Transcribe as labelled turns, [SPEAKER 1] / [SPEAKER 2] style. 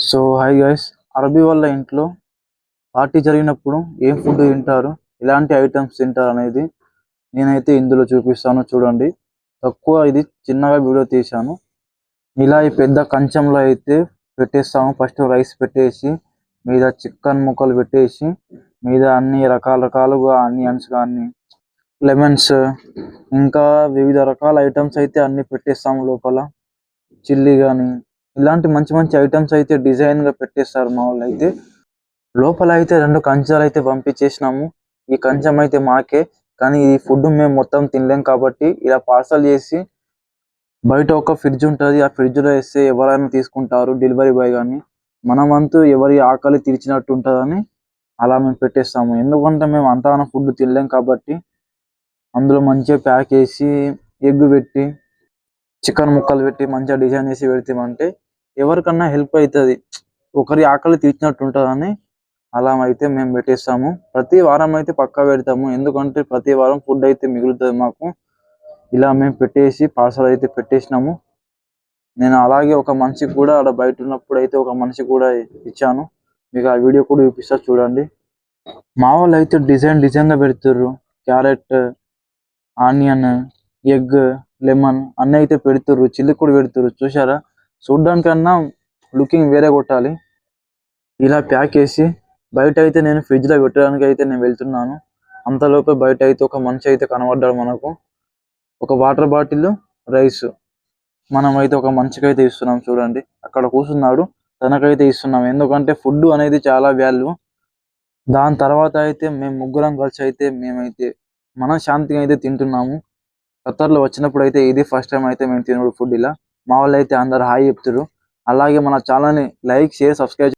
[SPEAKER 1] So hi guys, అరబీ వాళ్ళ ఇంట్లో party జరిగినప్పుడు ఏం ఫుడ్ తింటారు, ఎలాంటి ఐటమ్స్ తింటారు అనేది నేనైతే ఇందులో చూపిస్తాను. చూడండి, ఇది చిన్నగా వీడియో తీశాను. ఇలా ఈ పెద్ద కంచంలో అయితే పెట్టేస్తాము. ఫస్ట్ రైస్ పెట్టేసి మీద చికెన్ ముక్కలు పెట్టేసి మీద అన్ని రకాలుగా ఆనియన్స్ కానీ లెమన్స్ ఇంకా వివిధ రకాల ఐటమ్స్ అయితే అన్ని పెట్టేస్తాము. లోపల చిల్లీ కానీ ఇలాంటి మంచి మంచి ఐటమ్స్ అయితే డిజైన్ గా పెట్టేస్తారు మా వాళ్ళు. అయితే లోపల అయితే 2 కంచాలు అయితే పంపించేసినాము. ఈ కంచం అయితే మాకే, కానీ ఈ ఫుడ్ మేము మొత్తం తినలేం కాబట్టి ఇలా పార్సల్ చేసి బయట ఒక ఫ్రిడ్జ్ ఉంటుంది, ఆ ఫ్రిడ్జ్ లో వేస్తే ఎవరైనా తీసుకుంటారు డెలివరీ బాయ్. కానీ మన వంతు ఎవరి ఆకలి తీర్చినట్టు ఉంటుందని అలా మేము పెట్టేస్తాము. ఎందుకంటే మేము అంతగానో ఫుడ్ తినలేం కాబట్టి అందులో మంచిగా ప్యాక్ చేసి ఎగ్ పెట్టి చికెన్ ముక్కలు పెట్టి మంచిగా డిజైన్ చేసి పెడతామంటే ఎవరికన్నా హెల్ప్ అవుతుంది, ఒకరి ఆకలి తీర్చినట్టు ఉంటుందని అలా అయితే మేము పెట్టేస్తాము. ప్రతి వారం అయితే పక్కా పెడతాము, ఎందుకంటే ప్రతి వారం ఫుడ్ అయితే మిగులుతుంది మాకు. ఇలా మేము పెట్టేసి పార్సల్ అయితే పెట్టేసినాము. నేను అలాగే ఒక మనిషికి కూడా అక్కడ బయట ఉన్నప్పుడు అయితే ఒక మనిషికి కూడా ఇచ్చాను. మీకు ఆ వీడియో కూడా చూపిస్తా చూడండి. మా వాళ్ళు అయితే డిజైన్ గా పెడుతుర్రు. క్యారెట్, ఆనియన్, ఎగ్, లెమన్ అన్నీ అయితే పెడుతుర్రు. చిల్లి కూడా పెడుతుర్రు. చూసారా, చూడ్డానికన్నా లుకింగ్ వేరే కొట్టాలి. ఇలా ప్యాక్ చేసి బయట అయితే నేను ఫ్రిడ్జ్ లో పెట్టడానికి అయితే నేను వెళ్తున్నాను. అంతలోపే బయట అయితే ఒక మనిషి అయితే కనబడ్డాడు మనకు. ఒక వాటర్ బాటిల్, రైస్ మనం అయితే ఒక మనిషికి అయితే ఇస్తున్నాం. చూడండి, అక్కడ కూర్చున్నాడు, తనకైతే ఇస్తున్నాం. ఎందుకంటే ఫుడ్ అనేది చాలా వాల్యూ. దాని తర్వాత అయితే మేము ముగ్గురం కలిసి అయితే మేమైతే మన శాంతిగా అయితే తింటున్నాము. ఖతర్లో వచ్చినప్పుడు అయితే ఇది ఫస్ట్ టైం అయితే మేము తినడు ఫుడ్ ఇలా. మా వాళ్ళు అయితే అందరు హాయ్ చెప్తారు. అలాగే మన ఛానల్ని లైక్, షేర్, సబ్స్క్రైబ్